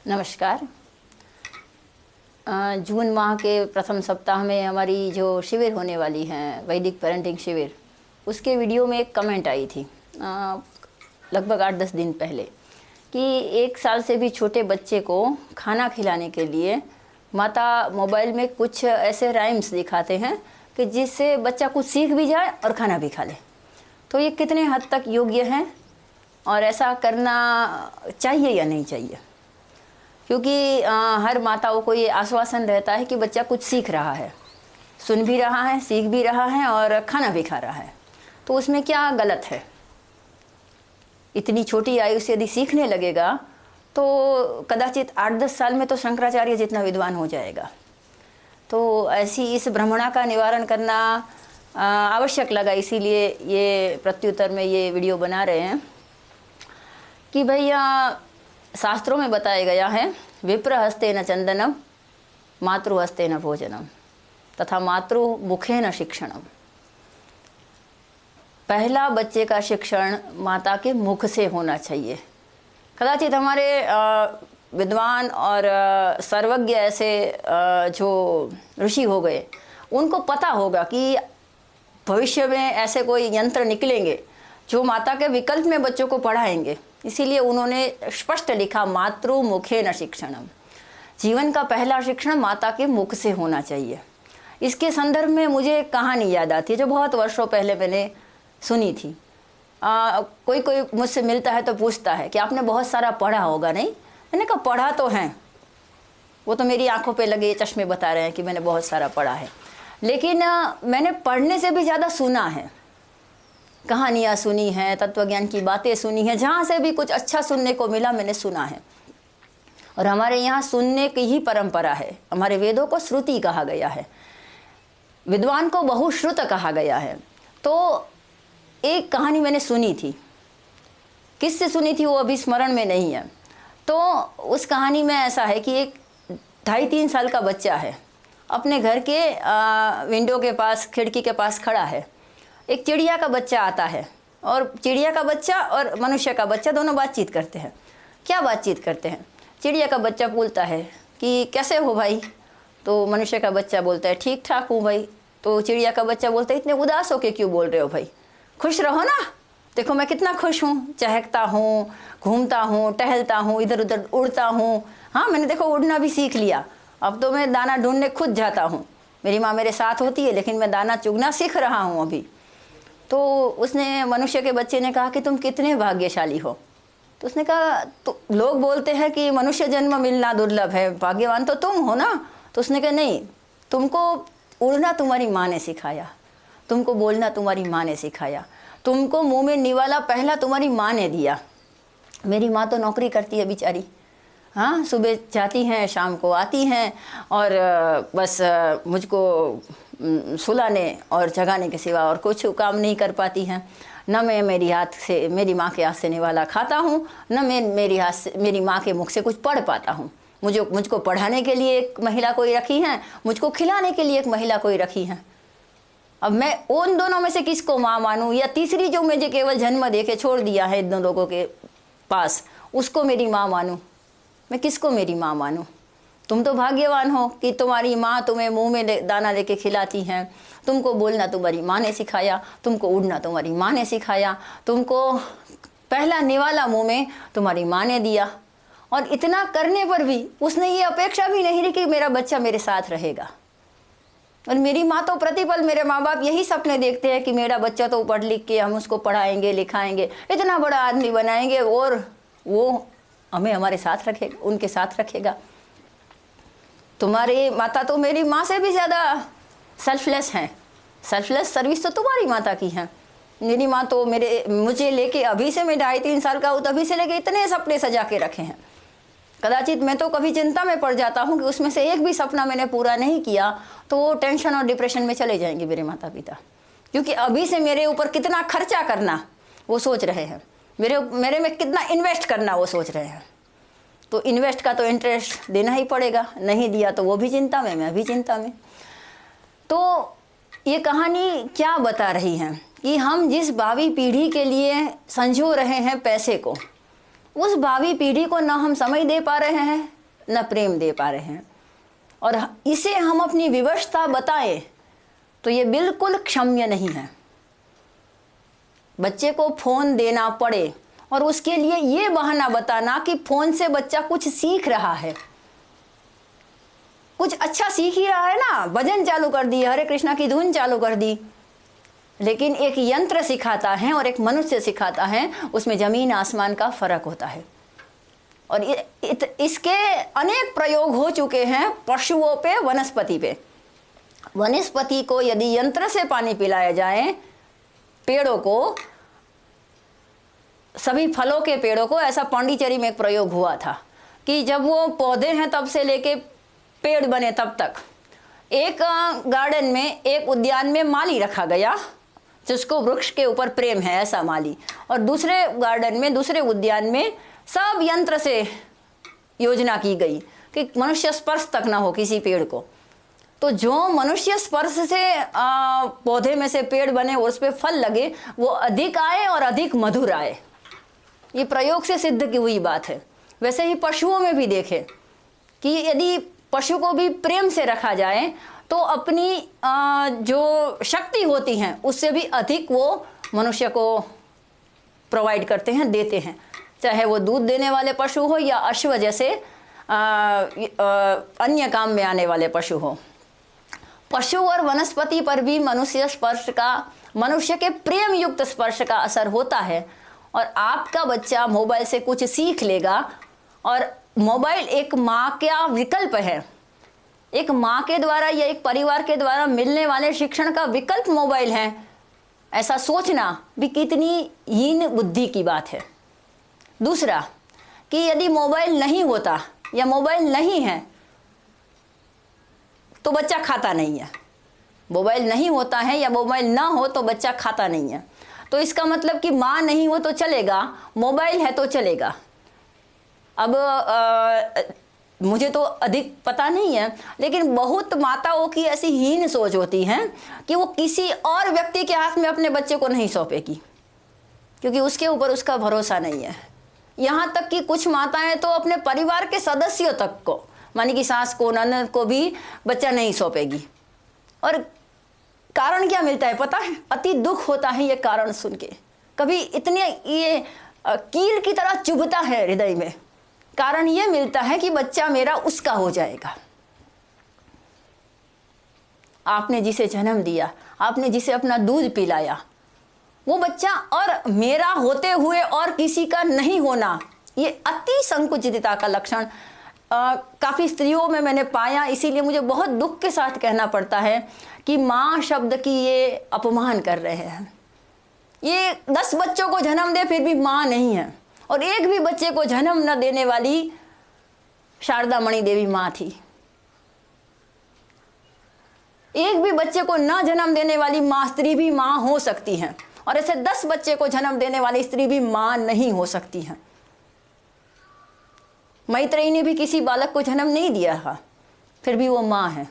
नमस्कार। जून माह के प्रथम सप्ताह में हमारी जो शिविर होने वाली हैं वैदिक पेरेंटिंग शिविर, उसके वीडियो में एक कमेंट आई थी लगभग 8-10 दिन पहले कि 1 साल से भी छोटे बच्चे को खाना खिलाने के लिए माता मोबाइल में कुछ ऐसे राइम्स दिखाते हैं कि जिससे बच्चा कुछ सीख भी जाए और खाना भी खा ले। तो ये कितने हद तक योग्य हैं और ऐसा करना चाहिए या नहीं चाहिए? क्योंकि हर माताओं को ये आश्वासन रहता है कि बच्चा कुछ सीख रहा है, सुन भी रहा है, सीख भी रहा है और खाना भी खा रहा है। तो उसमें क्या गलत है? इतनी छोटी आयु से यदि सीखने लगेगा तो कदाचित 8-10 साल में तो शंकराचार्य जितना विद्वान हो जाएगा। तो ऐसी इस भ्रमणा का निवारण करना आवश्यक लगा, इसीलिए ये प्रत्युत्तर में ये वीडियो बना रहे हैं कि भैया शास्त्रों में बताया गया है विप्र हस्ते न चंदनम मातृ हस्ते न भोजनम तथा मातृ मुखे न शिक्षणम। पहला बच्चे का शिक्षण माता के मुख से होना चाहिए। कदाचित हमारे विद्वान और सर्वज्ञ ऐसे जो ऋषि हो गए, उनको पता होगा कि भविष्य में ऐसे कोई यंत्र निकलेंगे जो माता के विकल्प में बच्चों को पढ़ाएंगे। इसीलिए उन्होंने स्पष्ट लिखा मातृ मुखे न शिक्षणम। जीवन का पहला शिक्षण माता के मुख से होना चाहिए। इसके संदर्भ में मुझे एक कहानी याद आती है जो बहुत वर्षों पहले मैंने सुनी थी। कोई मुझसे मिलता है तो पूछता है कि आपने बहुत सारा पढ़ा होगा, नहीं? मैंने कहा पढ़ा तो है, वो तो मेरी आंखों पे लगे चश्मे बता रहे हैं कि मैंने बहुत सारा पढ़ा है, लेकिन मैंने पढ़ने से भी ज़्यादा सुना है। कहानियाँ सुनी हैं, तत्वज्ञान की बातें सुनी हैं, जहाँ से भी कुछ अच्छा सुनने को मिला मैंने सुना है। और हमारे यहाँ सुनने की ही परंपरा है। हमारे वेदों को श्रुति कहा गया है, विद्वान को बहुश्रुत कहा गया है। तो एक कहानी मैंने सुनी थी, किससे सुनी थी वो अभी स्मरण में नहीं है। तो उस कहानी में ऐसा है कि एक 2.5-3 साल का बच्चा है, अपने घर के विंडो के पास, खिड़की के पास खड़ा है। एक चिड़िया का बच्चा आता है और चिड़िया का बच्चा और मनुष्य का बच्चा दोनों बातचीत करते हैं। क्या बातचीत करते हैं? चिड़िया का बच्चा बोलता है कि कैसे हो भाई? तो मनुष्य का बच्चा बोलता है ठीक ठाक हूँ भाई। तो चिड़िया का बच्चा बोलता है इतने उदास होके क्यों बोल रहे हो भाई? खुश रहो ना, देखो मैं कितना खुश हूँ, चहकता हूँ, घूमता हूँ, टहलता हूँ, इधर उधर उड़ता हूँ। हाँ, मैंने देखो उड़ना भी सीख लिया, अब तो मैं दाना ढूंढने खुद जाता हूँ। मेरी माँ मेरे साथ होती है लेकिन मैं दाना चुगना सीख रहा हूँ अभी। तो उसने, मनुष्य के बच्चे ने कहा कि तुम कितने भाग्यशाली हो। तो उसने कहा तो लोग बोलते हैं कि मनुष्य जन्म मिलना दुर्लभ है, भाग्यवान तो तुम हो ना। तो उसने कहा नहीं, तुमको उड़ना तुम्हारी माँ ने सिखाया, तुमको बोलना तुम्हारी माँ ने सिखाया, तुमको मुंह में निवाला पहला तुम्हारी माँ ने दिया। मेरी माँ तो नौकरी करती है बेचारी, हाँ, सुबह जाती हैं शाम को आती हैं और बस मुझको सुलाने और जगाने के सिवा और कुछ काम नहीं कर पाती हैं। न मैं मेरी माँ के हाथ से निवाला खाता हूँ, न मैं मेरी माँ के मुख से कुछ पढ़ पाता हूँ। मुझको पढ़ाने के लिए एक महिला कोई रखी है, मुझको खिलाने के लिए एक महिला कोई रखी है। अब मैं उन दोनों में से किसको माँ मानूँ, या तीसरी जो मुझे केवल जन्म दे के छोड़ दिया है इन दोनों लोगों के पास, उसको मेरी माँ मानूँ? मैं किसको मेरी माँ मानूँ? तुम तो भाग्यवान हो कि तुम्हारी माँ तुम्हें मुंह में दाना लेके खिलाती हैं, तुमको बोलना तुम्हारी माँ ने सिखाया, तुमको उड़ना तुम्हारी माँ ने सिखाया, तुमको पहला निवाला मुंह में तुम्हारी माँ ने दिया। और इतना करने पर भी उसने ये अपेक्षा भी नहीं रही कि मेरा बच्चा मेरे साथ रहेगा। और मेरी माँ तो प्रतिपल, मेरे माँ बाप यही सपने देखते हैं कि मेरा बच्चा तो पढ़ लिख के हम उसको पढ़ाएंगे, लिखाएंगे, इतना बड़ा आदमी बनाएंगे और वो हमें हमारे साथ रखेगा, उनके साथ रखेगा। तुम्हारी माता तो मेरी माँ से भी ज़्यादा सेल्फलेस हैं। सेल्फलेस सर्विस तो तुम्हारी माता की है। मेरी माँ तो मुझे लेके अभी से मैं 2.5-3 साल का हूँ तभी से लेके इतने सपने सजा के रखे हैं। कदाचित मैं तो कभी चिंता में पड़ जाता हूँ कि उसमें से एक भी सपना मैंने पूरा नहीं किया तो वो टेंशन और डिप्रेशन में चले जाएंगे मेरे माता पिता, क्योंकि अभी से मेरे ऊपर कितना खर्चा करना वो सोच रहे हैं, मेरे में कितना इन्वेस्ट करना वो सोच रहे हैं। तो इन्वेस्ट का तो इंटरेस्ट देना ही पड़ेगा, नहीं दिया तो वो भी चिंता में, मैं भी चिंता में। तो ये कहानी क्या बता रही है कि हम जिस भावी पीढ़ी के लिए संजो रहे हैं पैसे को, उस भावी पीढ़ी को ना हम समय दे पा रहे हैं, न प्रेम दे पा रहे हैं और इसे हम अपनी विवशता बताएं तो ये बिल्कुल क्षम्य नहीं है। बच्चे को फ़ोन देना पड़े और उसके लिए ये बहाना बताना कि फ़ोन से बच्चा कुछ सीख रहा है, कुछ अच्छा सीख ही रहा है ना, भजन चालू कर दी, हरे कृष्णा की धुन चालू कर दी, लेकिन एक यंत्र सिखाता है और एक मनुष्य सिखाता है, उसमें ज़मीन आसमान का फ़र्क होता है। और इसके अनेक प्रयोग हो चुके हैं पशुओं पे, वनस्पति पे। वनस्पति को यदि यंत्र से पानी पिलाया जाए, पेड़ों को, सभी फलों के पेड़ों को, ऐसा पांडिचेरी में एक प्रयोग हुआ था कि जब वो पौधे हैं तब से लेके पेड़ बने तब तक एक गार्डन में, एक उद्यान में माली रखा गया जिसको वृक्ष के ऊपर प्रेम है, ऐसा माली, और दूसरे गार्डन में, दूसरे उद्यान में सब यंत्र से योजना की गई कि मनुष्य स्पर्श तक ना हो किसी पेड़ को। तो जो मनुष्य स्पर्श से पौधे में से पेड़ बने और उस पर फल लगे, वो अधिक आए और अधिक मधुर आए। ये प्रयोग से सिद्ध की हुई बात है। वैसे ही पशुओं में भी देखें कि यदि पशु को भी प्रेम से रखा जाए तो अपनी जो शक्ति होती हैं उससे भी अधिक वो मनुष्य को प्रोवाइड करते हैं, देते हैं, चाहे वो दूध देने वाले पशु हो या अश्व जैसे अन्य काम में आने वाले पशु हो। पशु और वनस्पति पर भी मनुष्य स्पर्श का, मनुष्य के प्रेम युक्त स्पर्श का असर होता है। और आपका बच्चा मोबाइल से कुछ सीख लेगा, और मोबाइल एक माँ का विकल्प है, एक माँ के द्वारा या एक परिवार के द्वारा मिलने वाले शिक्षण का विकल्प मोबाइल है, ऐसा सोचना भी कितनी हीन बुद्धि की बात है। दूसरा कि यदि मोबाइल नहीं होता या मोबाइल नहीं है तो बच्चा खाता नहीं है। मोबाइल नहीं होता है या मोबाइल ना हो तो बच्चा खाता नहीं है। तो इसका मतलब कि माँ नहीं हो तो चलेगा, मोबाइल है तो चलेगा। अब मुझे तो अधिक पता नहीं है, लेकिन बहुत माताओं की ऐसी हीन सोच होती है कि वो किसी और व्यक्ति के हाथ में अपने बच्चे को नहीं सौंपेगी, क्योंकि उसके ऊपर उसका भरोसा नहीं है। यहाँ तक कि कुछ माताएं तो अपने परिवार के सदस्यों तक को, मानी कि सास को, ननद को भी बच्चा नहीं सौंपेगी। और कारण क्या मिलता है पता है? अति दुख होता है ये कारण सुन के। कभी इतने ये कील की तरह चुभता है हृदय में। कारण ये मिलता है कि बच्चा मेरा उसका हो जाएगा। आपने जिसे जन्म दिया, आपने जिसे अपना दूध पिलाया, वो बच्चा और मेरा होते हुए और किसी का नहीं होना, ये अति संकुचितता का लक्षण काफ़ी स्त्रियों में मैंने पाया। इसीलिए मुझे बहुत दुख के साथ कहना पड़ता है कि माँ शब्द की ये अपमान कर रहे हैं। ये 10 बच्चों को जन्म दे फिर भी माँ नहीं है, और एक भी बच्चे को जन्म न देने वाली शारदा मणि देवी माँ थी। एक भी बच्चे को न जन्म देने वाली माँ, स्त्री भी माँ हो सकती है, और ऐसे 10 बच्चे को जन्म देने वाली स्त्री भी माँ नहीं हो सकती है। मैत्रेयी ने भी किसी बालक को जन्म नहीं दिया था, फिर भी वो माँ है।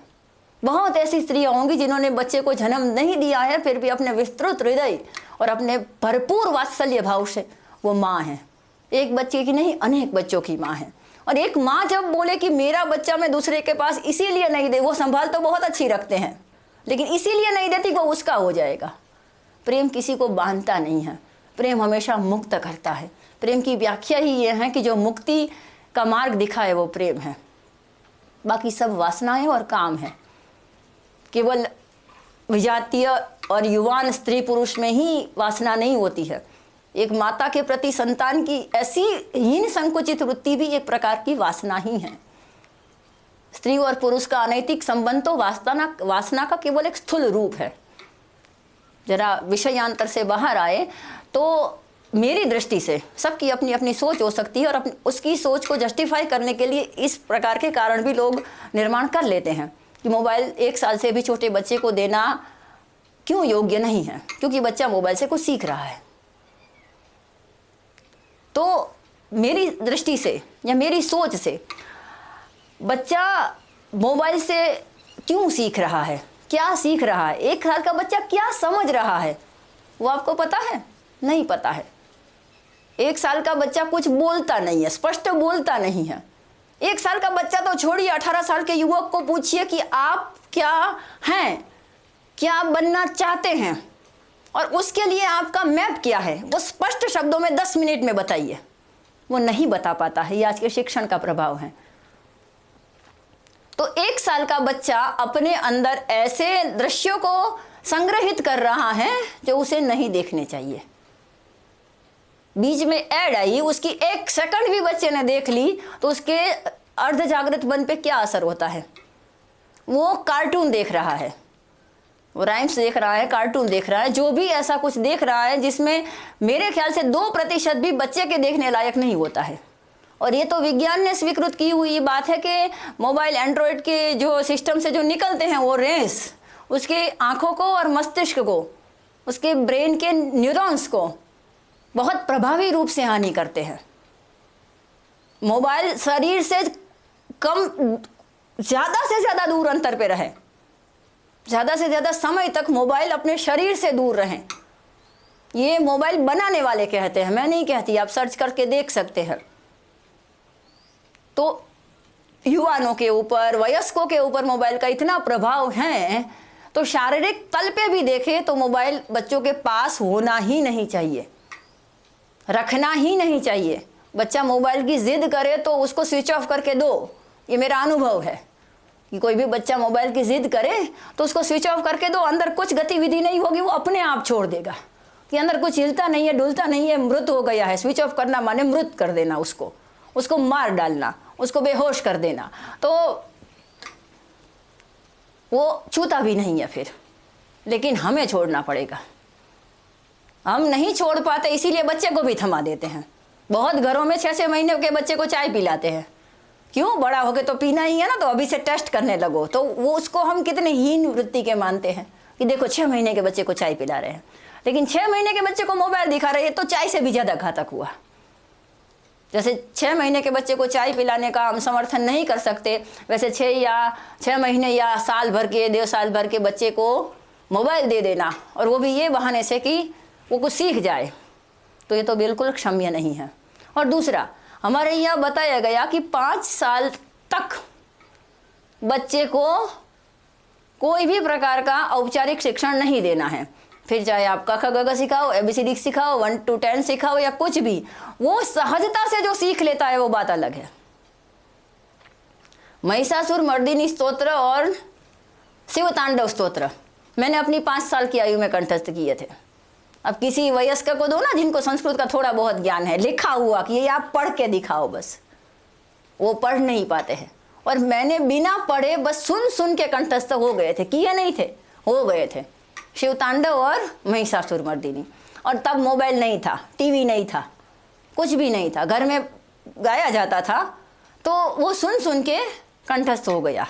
बहुत ऐसी स्त्रियां होंगी जिन्होंने बच्चे को जन्म नहीं दिया है, फिर भी अपने विस्तृत हृदय और अपने भरपूर वात्सल्य भाव से वो माँ है। एक बच्चे की नहीं, अनेक बच्चों की माँ है। और एक माँ जब बोले कि मेरा बच्चा मैं दूसरे के पास इसीलिए नहीं दे, वो संभाल तो बहुत अच्छी रखते हैं, लेकिन इसीलिए नहीं देती वो उसका हो जाएगा। प्रेम किसी को बांधता नहीं है, प्रेम हमेशा मुक्त करता है। प्रेम की व्याख्या ही ये है कि जो मुक्ति का मार्ग दिखाए वो प्रेम है। बाकी सब वासनाएं और काम है। केवल विजातीय और युवान स्त्री पुरुष में ही वासना नहीं होती है। एक माता के प्रति संतान की ऐसी हीन संकुचित वृत्ति भी एक प्रकार की वासना ही है। स्त्री और पुरुष का अनैतिक संबंध तो वासना का केवल एक स्थूल रूप है। जरा विषयांतर से बाहर आए तो मेरी दृष्टि से सबकी अपनी अपनी सोच हो सकती है, और उसकी सोच को जस्टिफाई करने के लिए इस प्रकार के कारण भी लोग निर्माण कर लेते हैं कि मोबाइल 1 साल से भी छोटे बच्चे को देना क्यों योग्य नहीं है, क्योंकि बच्चा मोबाइल से कुछ सीख रहा है। तो मेरी दृष्टि से या मेरी सोच से बच्चा मोबाइल से क्यों सीख रहा है, क्या सीख रहा है, 1 साल का बच्चा क्या समझ रहा है, वो आपको पता है? नहीं पता है। 1 साल का बच्चा कुछ बोलता नहीं है, स्पष्ट बोलता नहीं है, 1 साल का बच्चा तो छोड़िए, 18 साल के युवक को पूछिए कि आप क्या हैं, क्या बनना चाहते हैं और उसके लिए आपका मैप क्या है, वो स्पष्ट शब्दों में 10 मिनट में बताइए। वो नहीं बता पाता है। ये आज के शिक्षण का प्रभाव है। तो 1 साल का बच्चा अपने अंदर ऐसे दृश्यों को संग्रहित कर रहा है जो उसे नहीं देखने चाहिए। बीच में ऐड आई, उसकी 1 सेकंड भी बच्चे ने देख ली तो उसके अर्ध जागृत मन पे क्या असर होता है? वो कार्टून देख रहा है, वो राइम्स देख रहा है, कार्टून देख रहा है, जो भी ऐसा कुछ देख रहा है जिसमें मेरे ख्याल से 2% भी बच्चे के देखने लायक नहीं होता है। और ये तो विज्ञान ने स्वीकृत की हुई बात है कि मोबाइल एंड्रॉयड के जो सिस्टम से जो निकलते हैं वो रेस उसके आँखों को और मस्तिष्क को, उसके ब्रेन के न्यूरॉन्स को बहुत प्रभावी रूप से हानि करते हैं। मोबाइल शरीर से कम, ज़्यादा से ज़्यादा दूर अंतर पे रहे, ज़्यादा से ज़्यादा समय तक मोबाइल अपने शरीर से दूर रहें। ये मोबाइल बनाने वाले कहते हैं, मैं नहीं कहती, आप सर्च करके देख सकते हैं। तो युवाओं के ऊपर, वयस्कों के ऊपर मोबाइल का इतना प्रभाव है, तो शारीरिक तल पे भी देखें तो मोबाइल बच्चों के पास होना ही नहीं चाहिए, रखना ही नहीं चाहिए। बच्चा मोबाइल की जिद करे तो उसको स्विच ऑफ करके दो। ये मेरा अनुभव है कि कोई भी बच्चा मोबाइल की जिद करे तो उसको स्विच ऑफ करके दो। अंदर कुछ गतिविधि नहीं होगी, वो अपने आप छोड़ देगा कि अंदर कुछ हिलता नहीं है, डुलता नहीं है, मृत हो गया है। स्विच ऑफ करना माने मृत कर देना, उसको मार डालना, उसको बेहोश कर देना। तो वो छूता भी नहीं है फिर, लेकिन हमें छोड़ना पड़ेगा। हम नहीं छोड़ पाते, इसीलिए बच्चे को भी थमा देते हैं। बहुत घरों में 6-6 महीने के बच्चे को चाय पिलाते हैं। क्यों? बड़ा हो गए तो पीना ही है ना, तो अभी से टेस्ट करने लगो। तो वो उसको हम कितने हीन वृत्ति के मानते हैं कि देखो 6 महीने के बच्चे को चाय पिला रहे हैं, लेकिन 6 महीने के बच्चे को मोबाइल दिखा रहे हैं, तो चाय से भी ज़्यादा घातक हुआ। जैसे 6 महीने के बच्चे को चाय पिलाने का हम समर्थन नहीं कर सकते, वैसे 6 महीने या साल भर के, 1.5 साल भर के बच्चे को मोबाइल दे देना, और वो भी ये बहाने से कि वो कुछ सीख जाए, तो ये तो बिल्कुल क्षम्य नहीं है। और दूसरा, हमारे यहाँ बताया गया कि 5 साल तक बच्चे को कोई भी प्रकार का औपचारिक शिक्षण नहीं देना है। फिर चाहे आप क ख ग घ सिखाओ, ABCD सिखाओ, 1 to 10 सिखाओ या कुछ भी, वो सहजता से जो सीख लेता है वो बात अलग है। महिषासुर मर्दिनी स्तोत्र और शिव तांडव स्तोत्र मैंने अपनी 5 साल की आयु में कंठस्थ किए थे। अब किसी वयस्क को दो ना जिनको संस्कृत का थोड़ा बहुत ज्ञान है, लिखा हुआ कि ये आप पढ़ के दिखाओ, बस वो पढ़ नहीं पाते हैं। और मैंने बिना पढ़े बस सुन सुन के कंठस्थ हो गए थे, किए नहीं थे, हो गए थे, शिव तांडव और महिषासुर मर्दिनी। और तब मोबाइल नहीं था, टीवी नहीं था, कुछ भी नहीं था, घर में गाया जाता था, तो वो सुन सुन के कंठस्थ हो गया।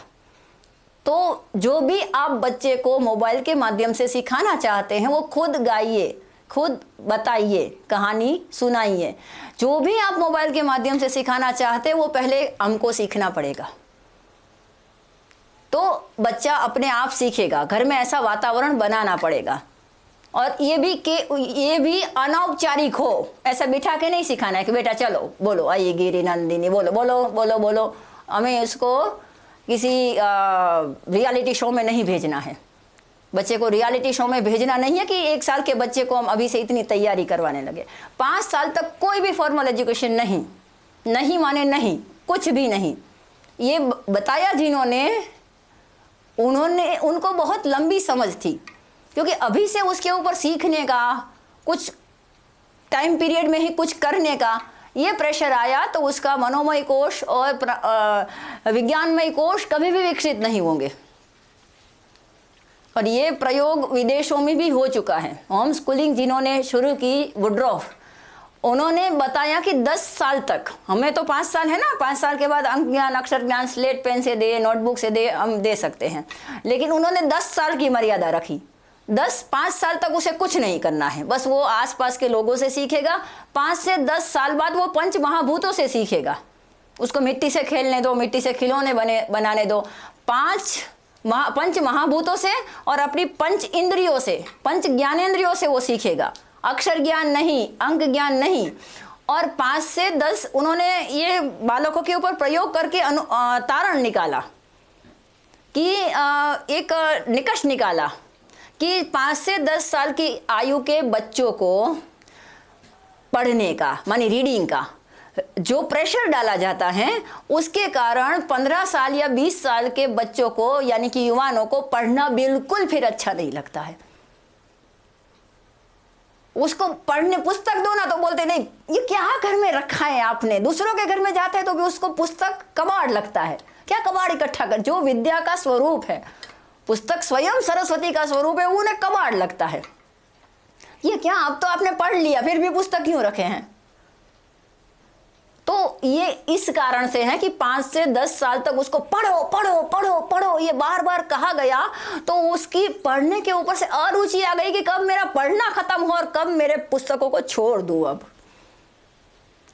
तो जो भी आप बच्चे को मोबाइल के माध्यम से सिखाना चाहते हैं वो खुद गाइए, खुद बताइए, कहानी सुनाइए। जो भी आप मोबाइल के माध्यम से सिखाना चाहते हैं वो पहले हमको सीखना पड़ेगा, तो बच्चा अपने आप सीखेगा। घर में ऐसा वातावरण बनाना पड़ेगा। और ये भी अनौपचारिक हो, ऐसा बिठा के नहीं सिखाना है कि बेटा चलो बोलो, आइए गिरी नंदिनी, बोलो बोलो बोलो बोलो। हमें उसको किसी रियलिटी शो में नहीं भेजना है। बच्चे को रियलिटी शो में भेजना नहीं है कि 1 साल के बच्चे को हम अभी से इतनी तैयारी करवाने लगे। 5 साल तक कोई भी फॉर्मल एजुकेशन नहीं, नहीं माने नहीं, कुछ भी नहीं। ये बताया जिन्होंने, उनको बहुत लंबी समझ थी, क्योंकि अभी से उसके ऊपर सीखने का, कुछ टाइम पीरियड में ही कुछ करने का ये प्रेशर आया तो उसका मनोमय कोश और विज्ञानमय कोश कभी भी विकसित नहीं होंगे। और ये प्रयोग विदेशों में भी हो चुका है। होम स्कूलिंग जिन्होंने शुरू की, वुड्रॉफ, उन्होंने बताया कि 10 साल तक, हमें तो 5 साल है ना, 5 साल के बाद अंक ज्ञान, अक्षर ज्ञान स्लेट पेन से दे, नोटबुक से दे, हम दे सकते हैं, लेकिन उन्होंने 10 साल की मर्यादा रखी। 5 साल तक उसे कुछ नहीं करना है, बस वो आसपास के लोगों से सीखेगा। 5 से 10 साल बाद वो 5 महाभूतों से सीखेगा। उसको मिट्टी से खेलने दो, मिट्टी से खिलौने बनाने दो। 5 महाभूतों से और अपनी 5 इंद्रियों से, 5 ज्ञानेंद्रियों से वो सीखेगा। अक्षर ज्ञान नहीं, अंक ज्ञान नहीं। और 5 से 10 उन्होंने ये बालकों के ऊपर प्रयोग करके तारण निकाला कि एक निकष निकाला कि 5 से 10 साल की आयु के बच्चों को पढ़ने का मानी रीडिंग का जो प्रेशर डाला जाता है उसके कारण 15 साल या 20 साल के बच्चों को यानी कि युवाओं को पढ़ना बिल्कुल फिर अच्छा नहीं लगता है। उसको पढ़ने पुस्तक दो ना तो बोलते नहीं ये क्या घर में रखा है आपने। दूसरों के घर में जाते हैं तो भी उसको पुस्तक कबाड़ लगता है। क्या कबाड़ इकट्ठा कर, जो विद्या का स्वरूप है, पुस्तक स्वयं सरस्वती का स्वरूप है, उन्हें कबाड़ लगता है। ये क्या, अब तो आपने पढ़ लिया फिर भी पुस्तक क्यों रखे हैं। तो ये इस कारण से है कि 5 से 10 साल तक उसको पढ़ो पढ़ो पढ़ो पढ़ो ये बार बार कहा गया, तो उसकी पढ़ने के ऊपर से अरुचि आ गई कि कब मेरा पढ़ना खत्म हो और कब मेरे पुस्तकों को छोड़ दूं अब।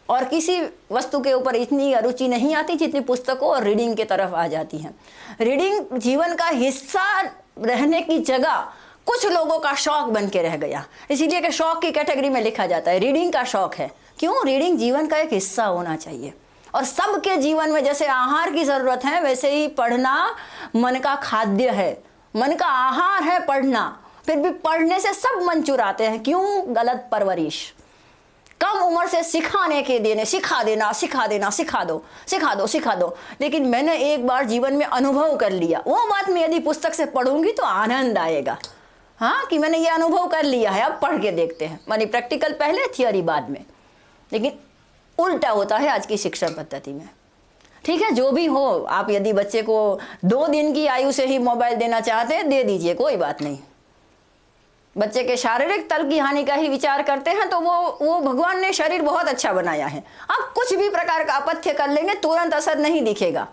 और किसी वस्तु के ऊपर इतनी अरुचि नहीं आती जितनी पुस्तकों और रीडिंग की तरफ आ जाती है। रीडिंग जीवन का हिस्सा रहने की जगह कुछ लोगों का शौक बन के रह गया, इसीलिए कि शौक की कैटेगरी में लिखा जाता है रीडिंग का शौक है। क्यों? रीडिंग जीवन का एक हिस्सा होना चाहिए और सबके जीवन में जैसे आहार की जरूरत है वैसे ही पढ़ना मन का खाद्य है, मन का आहार है पढ़ना। फिर भी पढ़ने से सब मन चुराते हैं। क्यों? गलत परवरिश, कम उम्र से सिखाने के देने, सिखा देना सिखा देना, सिखा दो सिखा दो सिखा दो। लेकिन मैंने एक बार जीवन में अनुभव कर लिया, वो बात मैं यदि पुस्तक से पढ़ूंगी तो आनंद आएगा। हाँ, कि मैंने ये अनुभव कर लिया है, अब पढ़ के देखते हैं। मानी प्रैक्टिकल पहले, थियोरी बाद में। लेकिन उल्टा होता है आज की शिक्षण पद्धति में। ठीक है, जो भी हो, आप यदि बच्चे को 2 दिन की आयु से ही मोबाइल देना चाहते हैं दे दीजिए, कोई बात नहीं। बच्चे के शारीरिक तल की हानि का ही विचार करते हैं तो वो भगवान ने शरीर बहुत अच्छा बनाया है। आप कुछ भी प्रकार का अपथ्य कर लेंगे तुरंत असर नहीं दिखेगा।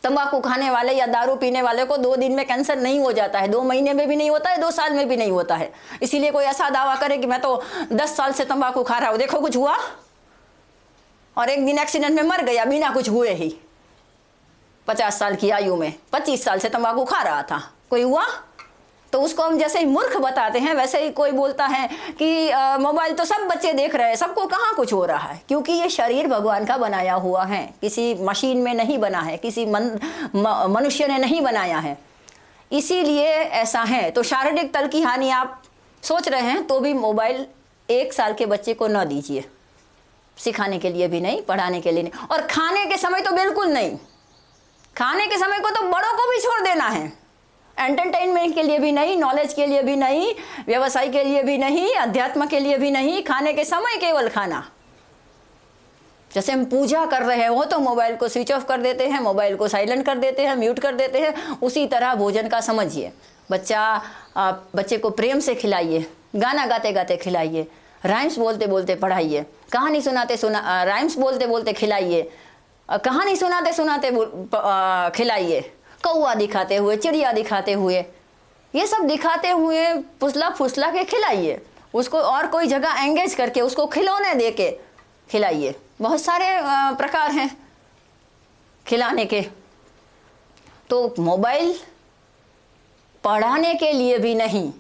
तंबाकू खाने वाले या दारू पीने वाले को 2 दिन में कैंसर नहीं हो जाता है, 2 महीने में भी नहीं होता है, 2 साल में भी नहीं होता है। इसीलिए कोई ऐसा दावा करे कि मैं तो 10 साल से तंबाकू खा रहा हूं, देखो कुछ हुआ, और एक दिन एक्सीडेंट में मर गया बिना कुछ हुए ही। 50 साल की आयु में 25 साल से तंबाकू खा रहा था, कोई हुआ? तो उसको हम जैसे ही मूर्ख बताते हैं वैसे ही कोई बोलता है कि मोबाइल तो सब बच्चे देख रहे हैं, सबको कहाँ कुछ हो रहा है। क्योंकि ये शरीर भगवान का बनाया हुआ है, किसी मशीन में नहीं बना है, किसी मनुष्य ने नहीं बनाया है, इसीलिए ऐसा है। तो शारीरिक तल की हानि आप सोच रहे हैं तो भी मोबाइल 1 साल के बच्चे को न दीजिए, सिखाने के लिए भी नहीं, पढ़ाने के लिए नहीं, और खाने के समय तो बिल्कुल नहीं। खाने के समय को तो बड़ों को भी छोड़ देना है, एंटरटेनमेंट के लिए भी नहीं, नॉलेज के लिए भी नहीं, व्यवसाय के लिए भी नहीं, अध्यात्म के लिए भी नहीं। खाने के समय केवल खाना। जैसे हम पूजा कर रहे हैं वो तो मोबाइल को स्विच ऑफ कर देते हैं, मोबाइल को साइलेंट कर देते हैं, म्यूट कर देते हैं, उसी तरह भोजन का समझिए। बच्चे को प्रेम से खिलाइए, गाना गाते गाते खिलाइए, राइम्स बोलते बोलते पढ़ाइए, कहानी सुनाते राइम्स बोलते बोलते खिलाइए, कहानी सुनाते सुनाते खिलाइए, कौआ दिखाते हुए, चिड़िया दिखाते हुए, ये सब दिखाते हुए फुसला फुसला के खिलाइए उसको, और कोई जगह एंगेज करके उसको खिलौने दे के खिलाइए। बहुत सारे प्रकार हैं खिलाने के। तो मोबाइल पढ़ाने के लिए भी नहीं,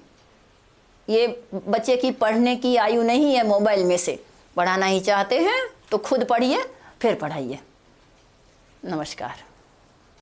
ये बच्चे की पढ़ने की आयु नहीं है। मोबाइल में से पढ़ाना ही चाहते हैं तो खुद पढ़िए फिर पढ़ाइए। नमस्कार।